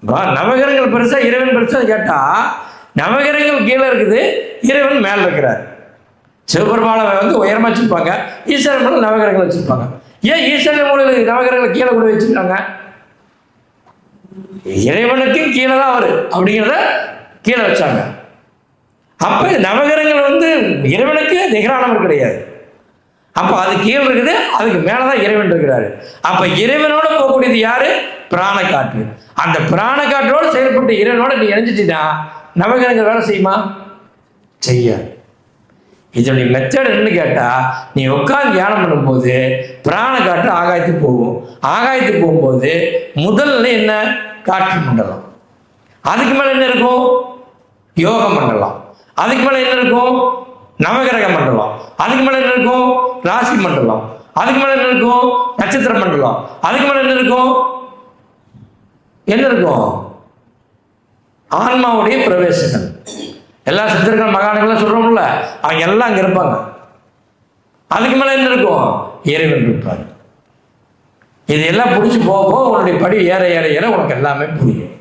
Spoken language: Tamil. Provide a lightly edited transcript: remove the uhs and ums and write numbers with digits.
நவகிரகங்கள் பெருசா இறைவன் பெருசா கேட்டா, நவகிரகங்கள் கீழே இருக்குது, இறைவன் மேல இருக்கிறார். சிவபெருமானை உயரமா வச்சிருப்பாங்க, ஈஸ்வரன் மேல நவகிரகங்கள் வச்சிருப்பாங்க. ஏன் ஈஸ்வரன் மூலையில் நவகிரகங்களை கீழே கொண்டு வச்சிருக்காங்க? இறைவனுக்கு கீழே தான் அவரு அப்படிங்கிறத கீழே வச்சாங்க. அப்ப நவகிரகங்கள் இறைவனுக்கு நிகரானவர் கிடையாது. அப்ப அது கீழே இருக்குது, அதுக்கு மேலதான் இறைவன் இருக்கிறாரு. அப்ப இறைவனோட போகக்கூடியது யாரு? பிராண காற்று. அந்த பிராண காற்றோடு செயல்பட்டு இறைவனோட நீ இணைஞ்சிட்டா நவகிரகங்கள் வேலை செய்யுமா? செய்யாது. இதனுடைய மெத்தட் என்னன்னு கேட்டா, நீ உட்கார்ந்து தியானம் பண்ணும்போது பிராண காற்று ஆகாயத்துக்கு போகும். ஆகாயத்துக்கு போகும்போது முதல்ல என்ன? காற்று மண்டலம். அதுக்கு மேல என்ன இருக்கும்? யோக மண்டலம். அதுக்கு மேல என்ன இருக்கும்? நவகிரக மண்டலம். அதுக்கு மேல என்ன இருக்கும்? ராசி மண்டலம். அதுக்கு மேல என்ன இருக்கும்? நட்சத்திர மண்டலம். அதுக்கு மேல என்ன இருக்கும்? என்ன இருக்கும்? ஆன்மாவுடைய பிரவேசங்கள். எல்லா சித்தர்கள் மகான்கள் சொல்றோம்ல, அவங்க எல்லாம் அங்க இருப்பாங்க. அதுக்கு மேல என்ன இருக்கும்? இறைவன் இருப்பார். இது எல்லாம் புடிச்சு போக உன்னுடைய படி ஏற ஏற ஏற உனக்கு எல்லாமே புரியும்.